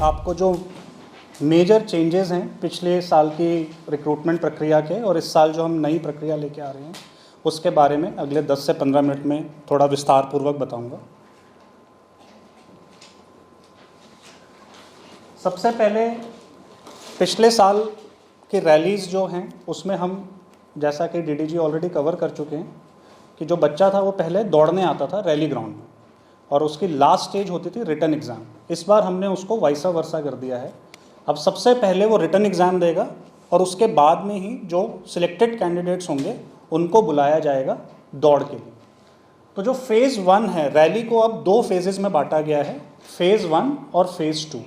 आपको जो major changes हैं पिछले साल की रिक्रूटमेंट प्रक्रिया के और इस साल जो हम नई प्रक्रिया लेके आ रहे हैं उसके बारे में अगले 10 से 15 मिनट में थोड़ा विस्तार पूर्वक बताऊंगा। सबसे पहले पिछले साल की रैलीज़ जो हैं उसमें हम, जैसा कि डीडीजी ऑलरेडी कवर कर चुके हैं, कि जो बच्चा था वो पहले दौड़ने आता था रैली ग्राउंड में और उसकी लास्ट स्टेज होती थी रिटन एग्ज़ाम। इस बार हमने उसको वाइसा वर्सा कर दिया है। अब सबसे पहले वो रिटन एग्ज़ाम देगा और उसके बाद में ही जो सिलेक्टेड कैंडिडेट्स होंगे उनको बुलाया जाएगा दौड़ के लिए। तो जो फेज़ 1 है, रैली को अब 2 फेजेज़ में बांटा गया है, फेज़ 1 और फेज़ 2।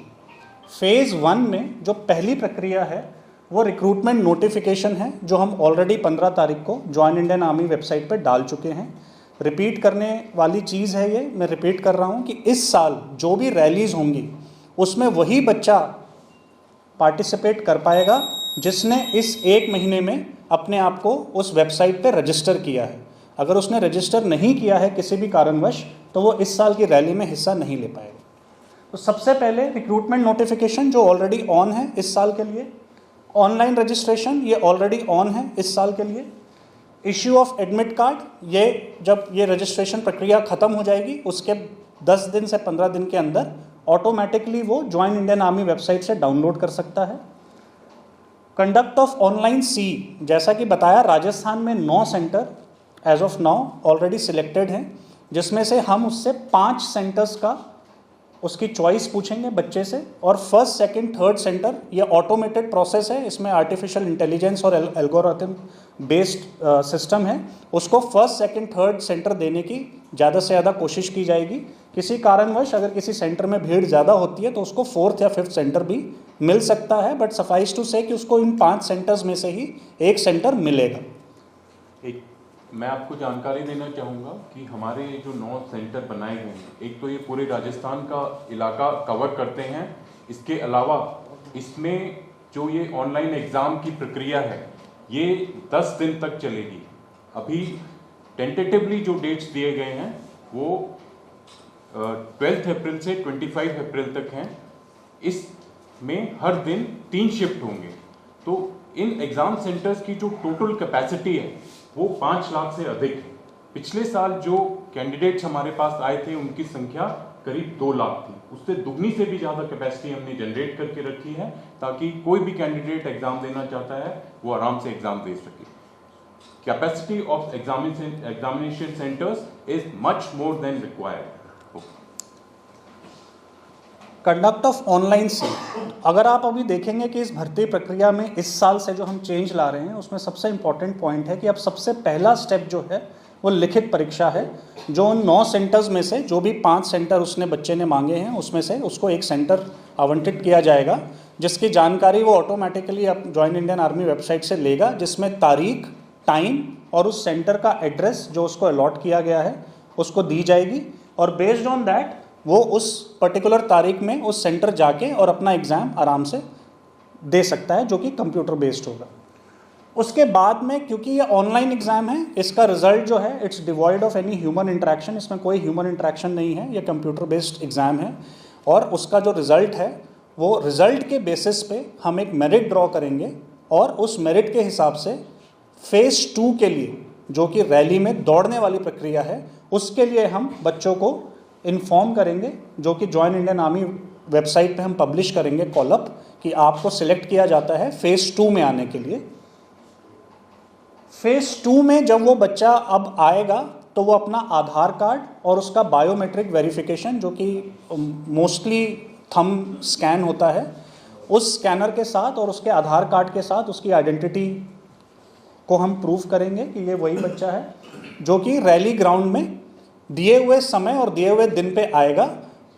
फेज़ 1 में जो पहली प्रक्रिया है वो रिक्रूटमेंट नोटिफिकेशन है, जो हम ऑलरेडी 15 तारीख को जॉइन इंडियन आर्मी वेबसाइट पर डाल चुके हैं। रिपीट करने वाली चीज़ है ये, मैं रिपीट कर रहा हूँ कि इस साल जो भी रैलीज़ होंगी उसमें वही बच्चा पार्टिसिपेट कर पाएगा जिसने इस 1 महीने में अपने आप को उस वेबसाइट पे रजिस्टर किया है। अगर उसने रजिस्टर नहीं किया है किसी भी कारणवश तो वो इस साल की रैली में हिस्सा नहीं ले पाएगा। तो सबसे पहले रिक्रूटमेंट नोटिफिकेशन जो ऑलरेडी ऑन है इस साल के लिए, ऑनलाइन रजिस्ट्रेशन ये ऑलरेडी ऑन है इस साल के लिए, इश्यू ऑफ एडमिट कार्ड ये जब ये रजिस्ट्रेशन प्रक्रिया ख़त्म हो जाएगी उसके 10 दिन से 15 दिन के अंदर ऑटोमेटिकली वो जॉइन इंडियन आर्मी वेबसाइट से डाउनलोड कर सकता है। कंडक्ट ऑफ ऑनलाइन सी, जैसा कि बताया राजस्थान में 9 centre as of now already selected हैं, जिसमें से हम उससे 5 सेंटर्स का उसकी चॉइस पूछेंगे बच्चे से और फर्स्ट सेकंड थर्ड सेंटर ये ऑटोमेटेड प्रोसेस है, इसमें आर्टिफिशियल इंटेलिजेंस और एल्गोरिथम बेस्ड सिस्टम है। उसको फर्स्ट सेकंड थर्ड सेंटर देने की ज़्यादा से ज़्यादा कोशिश की जाएगी। किसी कारणवश अगर किसी सेंटर में भीड़ ज़्यादा होती है तो उसको 4th या 5th सेंटर भी मिल सकता है, बट सफाइस टू से कि उसको इन 5 सेंटर्स में से ही एक सेंटर मिलेगा। मैं आपको जानकारी देना चाहूँगा कि हमारे जो 9 सेंटर बनाए गए हैं, एक तो ये पूरे राजस्थान का इलाका कवर करते हैं। इसके अलावा इसमें जो ये ऑनलाइन एग्ज़ाम की प्रक्रिया है ये 10 दिन तक चलेगी। अभी टेंटेटिवली जो डेट्स दिए गए हैं वो 12 अप्रैल से 25 अप्रैल तक हैं। इसमें हर दिन 3 शिफ्ट होंगे। तो इन एग्ज़ाम सेंटर्स की जो टोटल कैपेसिटी है वो 5 लाख से अधिक है। पिछले साल जो कैंडिडेट्स हमारे पास आए थे उनकी संख्या करीब 2 लाख थी, उससे दुगनी से भी ज़्यादा कैपेसिटी हमने जनरेट करके रखी है ताकि कोई भी कैंडिडेट एग्जाम देना चाहता है वो आराम से एग्जाम दे सके। Capacity of examination centres is much more than required. Conduct of online सी, अगर आप अभी देखेंगे कि इस भर्ती प्रक्रिया में इस साल से जो हम चेंज ला रहे हैं उसमें सबसे इम्पॉर्टेंट पॉइंट है कि अब सबसे पहला स्टेप जो है वो लिखित परीक्षा है। जो 9 सेंटर्स में से जो भी 5 सेंटर उसने बच्चे ने मांगे हैं उसमें से उसको एक सेंटर आवंटित किया जाएगा, जिसकी जानकारी वो ऑटोमेटिकली अब जॉइन इंडियन आर्मी वेबसाइट से लेगा, जिसमें तारीख, टाइम और उस सेंटर का एड्रेस जो उसको अलॉट किया गया है उसको दी जाएगी और बेस्ड ऑन दैट वो उस पर्टिकुलर तारीख में उस सेंटर जाके और अपना एग्ज़ाम आराम से दे सकता है, जो कि कंप्यूटर बेस्ड होगा। उसके बाद में क्योंकि ये ऑनलाइन एग्ज़ाम है, इसका रिजल्ट जो है it's devoid of any human interaction, इसमें कोई ह्यूमन इंटरेक्शन नहीं है, ये कंप्यूटर बेस्ड एग्ज़ाम है और उसका जो रिज़ल्ट है वो रिज़ल्ट के बेसिस पे हम एक मेरिट ड्रॉ करेंगे और उस मेरिट के हिसाब से फेज़ 2 के लिए जो कि रैली में दौड़ने वाली प्रक्रिया है उसके लिए हम बच्चों को इन्फॉर्म करेंगे, जो कि जॉइन इंडियन आर्मी वेबसाइट पे हम पब्लिश करेंगे कॉलअप कि आपको सिलेक्ट किया जाता है फेज़ 2 में आने के लिए। फेज़ 2 में जब वो बच्चा अब आएगा तो वो अपना आधार कार्ड और उसका बायोमेट्रिक वेरिफिकेशन, जो कि मोस्टली थंब स्कैन होता है, उस स्कैनर के साथ और उसके आधार कार्ड के साथ उसकी आइडेंटिटी को हम प्रूफ करेंगे कि ये वही बच्चा है जो कि रैली ग्राउंड में दिए हुए समय और दिए हुए दिन पे आएगा।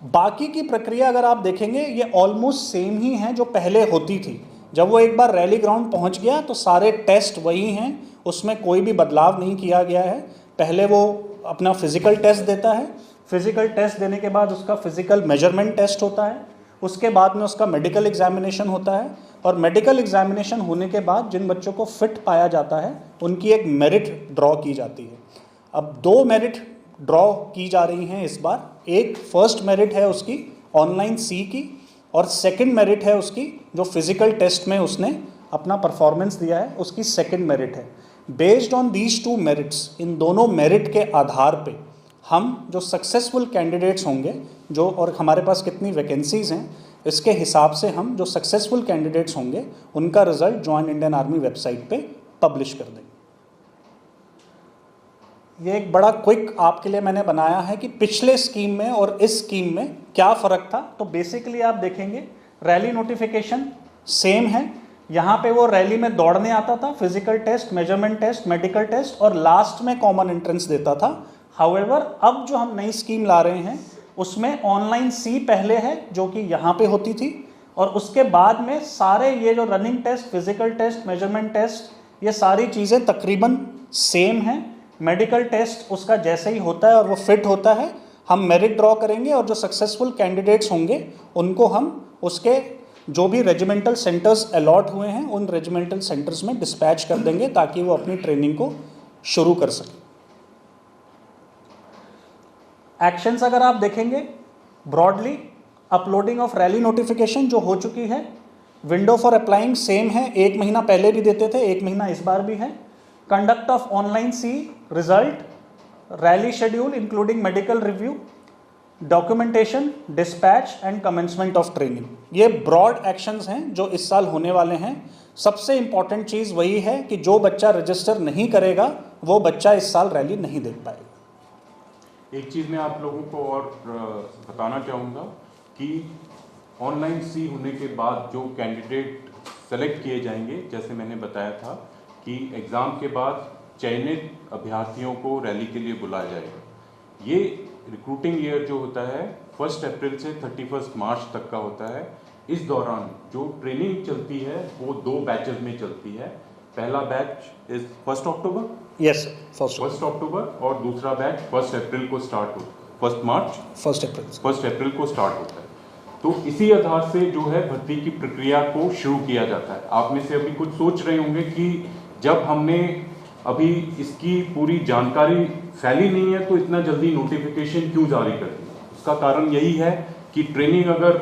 बाकी की प्रक्रिया अगर आप देखेंगे ये ऑलमोस्ट सेम ही है जो पहले होती थी। जब वो एक बार रैली ग्राउंड पहुंच गया तो सारे टेस्ट वही हैं, उसमें कोई भी बदलाव नहीं किया गया है। पहले वो अपना फिजिकल टेस्ट देता है, फिजिकल टेस्ट देने के बाद उसका फिजिकल मेजरमेंट टेस्ट होता है, उसके बाद में उसका मेडिकल एग्जामिनेशन होता है और मेडिकल एग्जामिनेशन होने के बाद जिन बच्चों को फिट पाया जाता है उनकी एक मेरिट ड्रॉ की जाती है। अब 2 मेरिट ड्रॉ की जा रही हैं इस बार। एक फर्स्ट मेरिट है उसकी ऑनलाइन सी की और सेकंड मेरिट है उसकी जो फिजिकल टेस्ट में उसने अपना परफॉर्मेंस दिया है, उसकी सेकंड मेरिट है। Based on these two merits, इन दोनों मेरिट के आधार पे हम जो सक्सेसफुल कैंडिडेट्स होंगे जो, और हमारे पास कितनी वैकेंसीज हैं इसके हिसाब से हम जो सक्सेसफुल कैंडिडेट्स होंगे उनका result join Indian Army website पे पब्लिश कर देंगे। ये एक बड़ा क्विक आपके लिए मैंने बनाया है कि पिछले स्कीम में और इस स्कीम में क्या फ़र्क था। तो बेसिकली आप देखेंगे रैली नोटिफिकेशन सेम है, यहाँ पे वो रैली में दौड़ने आता था, physical test, measurement test, medical test और लास्ट में कॉमन एंट्रेंस देता था। हाउएवर अब जो हम नई स्कीम ला रहे हैं उसमें ऑनलाइन सी पहले है जो कि यहाँ पे होती थी, और उसके बाद में सारे ये जो running test, physical test, measurement test, ये सारी चीज़ें तकरीबन सेम हैं। मेडिकल टेस्ट उसका जैसे ही होता है और वो फिट होता है, हम मेरिट ड्रॉ करेंगे और जो सक्सेसफुल कैंडिडेट्स होंगे उनको हम उसके जो भी रेजिमेंटल सेंटर्स अलॉट हुए हैं उन रेजिमेंटल सेंटर्स में डिस्पैच कर देंगे ताकि वो अपनी ट्रेनिंग को शुरू कर सकें। एक्शंस अगर आप देखेंगे broadly, uploading of rally notification जो हो चुकी है, विंडो फॉर अप्लाइंग सेम है, 1 महीना पहले भी देते थे, 1 महीना इस बार भी है। Conduct of online CE result, rally schedule including medical review, documentation, dispatch and commencement of training, ये ब्रॉड एक्शंस हैं जो इस साल होने वाले हैं। सबसे इंपॉर्टेंट चीज़ वही है कि जो बच्चा रजिस्टर नहीं करेगा वो बच्चा इस साल रैली नहीं देख पाएगा। एक चीज़ मैं आप लोगों को और बताना चाहूँगा कि ऑनलाइन सी होने के बाद जो कैंडिडेट सेलेक्ट किए जाएंगे, जैसे मैंने बताया था कि एग्ज़ाम के बाद चयनित अभ्यर्थियों को रैली के लिए बुलाया जाएगा। ये रिक्रूटिंग ईयर जो होता है 1 अप्रैल से 31 मार्च तक का होता है। इस दौरान जो ट्रेनिंग चलती है वो 2 बैचेस में चलती है। पहला बैच इज 1 अक्टूबर, यस, 1 अक्टूबर, और दूसरा बैच 1 अप्रैल को स्टार्ट होता है, 1 मार्च 1 अप्रैल को स्टार्ट होता है। तो इसी आधार से जो है भर्ती की प्रक्रिया को शुरू किया जाता है। आप में से अभी कुछ सोच रहे होंगे कि जब हमने अभी इसकी पूरी जानकारी फैली नहीं है तो इतना जल्दी नोटिफिकेशन क्यों जारी कर दिया। उसका कारण यही है कि ट्रेनिंग अगर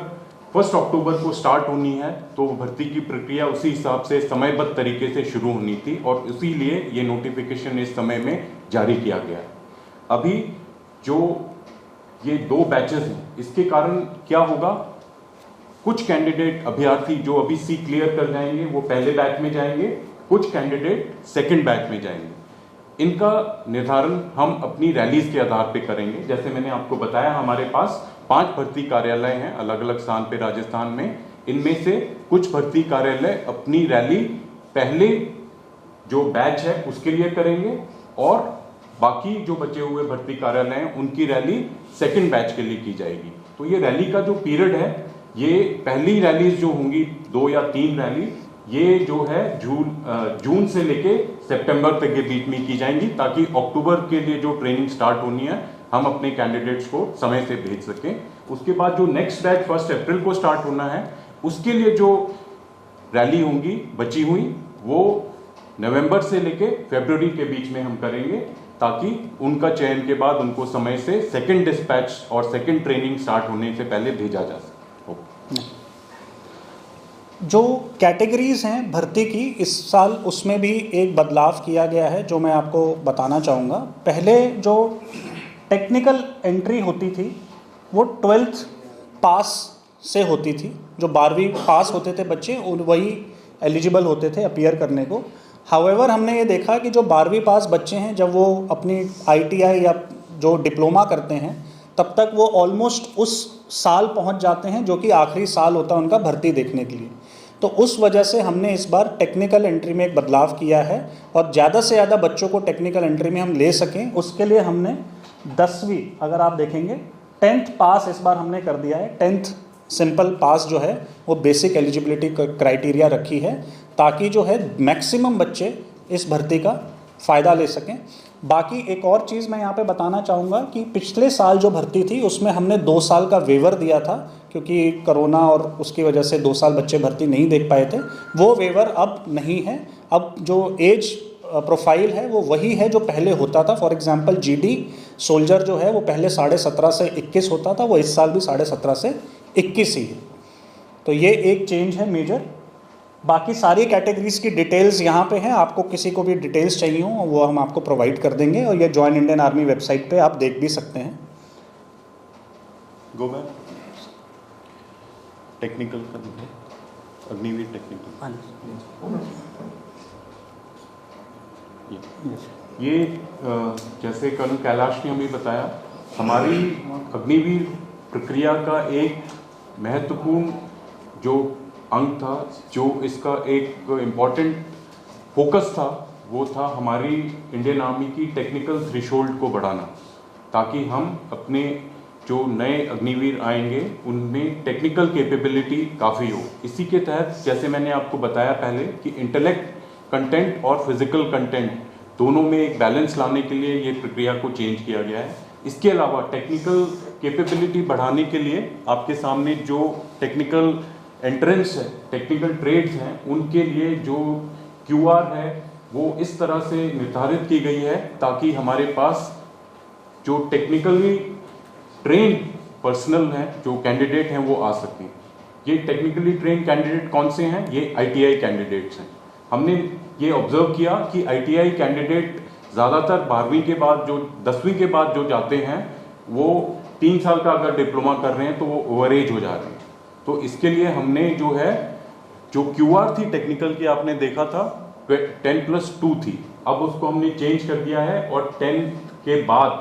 1 अक्टूबर को स्टार्ट होनी है तो भर्ती की प्रक्रिया उसी हिसाब से समयबद्ध तरीके से शुरू होनी थी, और इसीलिए ये नोटिफिकेशन इस समय में जारी किया गया है। अभी जो ये 2 बैचेस हैं इसके कारण क्या होगा, कुछ कैंडिडेट अभ्यर्थी जो अभी सी क्लियर कर जाएंगे वो पहले बैच में जाएंगे, कुछ कैंडिडेट सेकंड बैच में जाएंगे। इनका निर्धारण हम अपनी रैलीज के आधार पे करेंगे। जैसे मैंने आपको बताया हमारे पास 5 भर्ती कार्यालय हैं अलग अलग स्थान पे राजस्थान में। इनमें से कुछ भर्ती कार्यालय अपनी रैली पहले जो बैच है उसके लिए करेंगे, और बाकी जो बचे हुए भर्ती कार्यालय हैं उनकी रैली सेकंड बैच के लिए की जाएगी। तो ये रैली का जो पीरियड है, ये पहली रैलीज जो होंगी 2 या 3 रैली, ये जो है जून से लेके सितंबर तक के बीच में की जाएंगी, ताकि अक्टूबर के लिए जो ट्रेनिंग स्टार्ट होनी है हम अपने कैंडिडेट्स को समय से भेज सकें। उसके बाद जो नेक्स्ट बैच 1 अप्रैल को स्टार्ट होना है उसके लिए जो रैली होंगी बची हुई वो नवंबर से लेके फरवरी के बीच में हम करेंगे, ताकि उनका चयन के बाद उनको समय से सेकंड डिस्पैच और सेकंड ट्रेनिंग स्टार्ट होने से पहले भेजा जा सके। जो कैटेगरीज हैं भर्ती की इस साल, उसमें भी एक बदलाव किया गया है जो मैं आपको बताना चाहूँगा। पहले जो टेक्निकल एंट्री होती थी वो 12th पास से होती थी। जो 12वीं पास होते थे बच्चे वही एलिजिबल होते थे अपीयर करने को। हाउएवर हमने ये देखा कि जो 12वीं पास बच्चे हैं जब वो अपनी ITI या जो डिप्लोमा करते हैं तब तक वो ऑलमोस्ट उस साल पहुंच जाते हैं जो कि आखिरी साल होता है उनका भर्ती देखने के लिए। तो उस वजह से हमने इस बार टेक्निकल एंट्री में एक बदलाव किया है, और ज़्यादा से ज़्यादा बच्चों को टेक्निकल एंट्री में हम ले सकें उसके लिए हमने 10वीं, अगर आप देखेंगे 10th पास इस बार हमने कर दिया है। 10th सिंपल पास जो है वो बेसिक एलिजिबिलिटी क्राइटेरिया रखी है, ताकि जो है मैक्सिमम बच्चे इस भर्ती का फ़ायदा ले सकें। बाकी एक और चीज़ मैं यहाँ पे बताना चाहूँगा कि पिछले साल जो भर्ती थी उसमें हमने 2 साल का वेवर दिया था, क्योंकि कोरोना और उसकी वजह से 2 साल बच्चे भर्ती नहीं देख पाए थे। वो वेवर अब नहीं है। अब जो एज प्रोफाइल है वो वही है जो पहले होता था। फॉर एग्जांपल GD सोल्जर जो है वो पहले 17.5 से 21 होता था, वो इस साल भी 17.5 से 21 ही है। तो ये एक चेंज है मेजर। बाकी सारी कैटेगरीज की डिटेल्स यहाँ पे हैं, आपको किसी को भी डिटेल्स चाहिए हो वो हम आपको प्रोवाइड कर देंगे, और ये जॉइन इंडियन आर्मी वेबसाइट पे आप देख भी सकते हैं। गो बैक टेक्निकल का दिखे, अग्निवीर टेक्निकल। ये जैसे कर्नल कैलाश ने हमें बताया, हमारी अग्निवीर प्रक्रिया का एक महत्वपूर्ण जो अंग था, जो इसका एक इम्पॉर्टेंट फोकस था, वो था हमारी इंडियन आर्मी की टेक्निकल थ्रेशोल्ड को बढ़ाना, ताकि हम अपने जो नए अग्निवीर आएंगे उनमें टेक्निकल कैपेबिलिटी काफ़ी हो। इसी के तहत जैसे मैंने आपको बताया पहले कि इंटेलेक्ट कंटेंट और फिजिकल कंटेंट दोनों में एक बैलेंस लाने के लिए ये प्रक्रिया को चेंज किया गया है। इसके अलावा टेक्निकल कैपेबिलिटी बढ़ाने के लिए आपके सामने जो टेक्निकल एंट्रेंस है, टेक्निकल ट्रेड्स हैं, उनके लिए जो QR है वो इस तरह से निर्धारित की गई है ताकि हमारे पास जो टेक्निकली ट्रेन पर्सनल हैं, जो कैंडिडेट हैं, वो आ सकें। ये टेक्निकली ट्रेन कैंडिडेट कौन से हैं? ये ITI कैंडिडेट्स हैं। हमने ये ऑब्जर्व किया कि ITI कैंडिडेट ज़्यादातर 12वीं के बाद जो 10वीं के बाद जो जाते हैं वो 3 साल का अगर डिप्लोमा कर रहे हैं तो वो ओवरेज हो जा रहे हैं। तो इसके लिए हमने जो है जो QR थी टेक्निकल की, आपने देखा था 10+2 थी, अब उसको हमने चेंज कर दिया है और 10 के बाद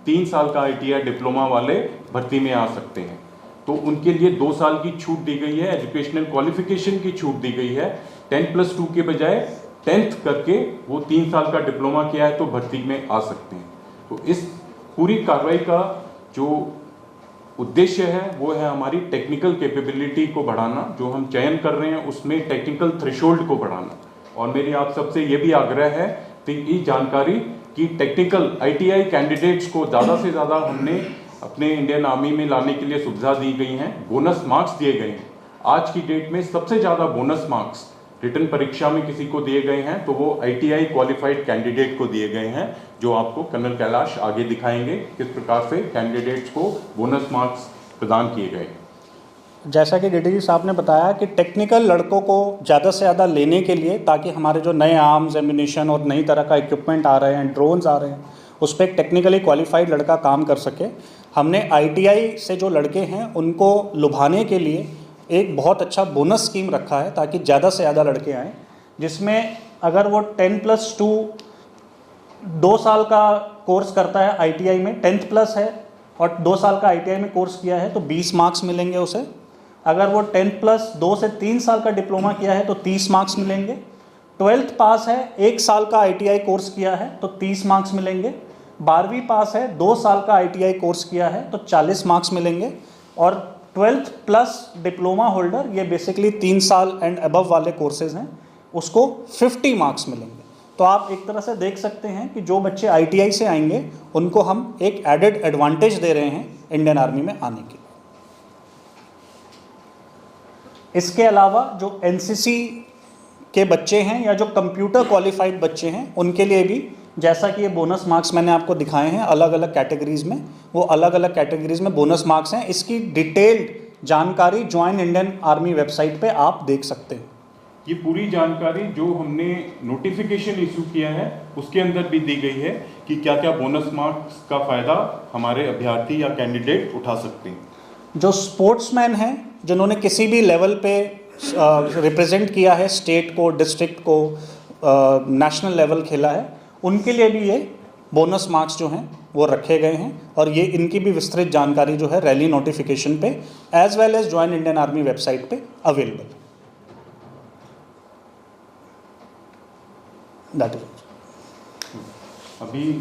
3 साल का ITI डिप्लोमा वाले भर्ती में आ सकते हैं। तो उनके लिए 2 साल की छूट दी गई है, एजुकेशनल क्वालिफिकेशन की छूट दी गई है। 10+2 के बजाय 10th करके वो 3 साल का डिप्लोमा किया है तो भर्ती में आ सकते हैं। तो इस पूरी कार्रवाई का जो उद्देश्य है वो है हमारी टेक्निकल कैपेबिलिटी को बढ़ाना, जो हम चयन कर रहे हैं उसमें टेक्निकल थ्रेशोल्ड को बढ़ाना। और मेरी आप सबसे ये भी आग्रह है कि ये जानकारी कि टेक्निकल ITI कैंडिडेट्स को ज़्यादा से ज़्यादा हमने अपने इंडियन आर्मी में लाने के लिए सुविधा दी गई हैं, बोनस मार्क्स दिए गए हैं। आज की डेट में सबसे ज़्यादा बोनस मार्क्स रिटन परीक्षा में किसी को दिए गए हैं तो वो ITI क्वालिफाइड कैंडिडेट को दिए गए हैं, जो आपको कर्नल कैलाश आगे दिखाएंगे किस प्रकार से कैंडिडेट्स को बोनस मार्क्स प्रदान किए गए। जैसा कि DDG साहब ने बताया कि टेक्निकल लड़कों को ज़्यादा से ज़्यादा लेने के लिए, ताकि हमारे जो नए आर्म्स, एम्यूनिशन और नई तरह का इक्विपमेंट आ रहे हैं, ड्रोन्स आ रहे हैं, उस पर एक टेक्निकली क्वालिफाइड लड़का काम कर सके, हमने ITI से जो लड़के हैं उनको लुभाने के लिए एक बहुत अच्छा बोनस स्कीम रखा है ताकि ज़्यादा से ज़्यादा लड़के आएँ, जिसमें अगर वो 10+2 2 साल का कोर्स करता है ITI में, 10th प्लस है और 2 साल का ITI में कोर्स किया है तो 20 मार्क्स मिलेंगे उसे। अगर वो 10+2 से 3 साल का डिप्लोमा किया है तो 30 मार्क्स मिलेंगे। 12th पास है, 1 साल का ITI कोर्स किया है तो 30 मार्क्स मिलेंगे। 12वीं पास है, 2 साल का ITI कोर्स किया है तो 40 मार्क्स मिलेंगे। और 12th प्लस डिप्लोमा होल्डर, ये बेसिकली 3 साल एंड अबव वाले कोर्सेज हैं, उसको 50 मार्क्स मिलेंगे। तो आप एक तरह से देख सकते हैं कि जो बच्चे ITI से आएंगे उनको हम एक एडेड एडवांटेज दे रहे हैं इंडियन आर्मी में आने के लिए। इसके अलावा जो NCC के बच्चे हैं या जो कंप्यूटर क्वालिफाइड बच्चे हैं उनके लिए भी, जैसा कि ये बोनस मार्क्स मैंने आपको दिखाए हैं अलग अलग कैटेगरीज़ में, वो अलग अलग कैटेगरीज़ में बोनस मार्क्स हैं। इसकी डिटेल्ड जानकारी जॉइन इंडियन आर्मी वेबसाइट पे आप देख सकते हैं। ये पूरी जानकारी जो हमने नोटिफिकेशन इशू किया है उसके अंदर भी दी गई है कि क्या क्या बोनस मार्क्स का फ़ायदा हमारे अभ्यर्थी या कैंडिडेट उठा सकते हैं। जो स्पोर्ट्समैन हैं, जिन्होंने किसी भी लेवल पे रिप्रेजेंट किया है, स्टेट को, डिस्ट्रिक्ट को, नेशनल लेवल खेला है, उनके लिए भी ये बोनस मार्क्स जो हैं वो रखे गए हैं। और ये इनकी भी विस्तृत जानकारी जो है रैली नोटिफिकेशन पे as well as join Indian Army website पे अवेलेबल है। दैट इज अभी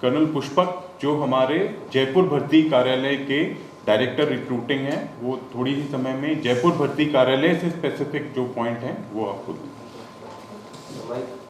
कर्नल पुष्पक जो हमारे जयपुर भर्ती कार्यालय के डायरेक्टर रिक्रूटिंग हैं, वो थोड़ी ही समय में जयपुर भर्ती कार्यालय से स्पेसिफिक जो पॉइंट हैं वो आपको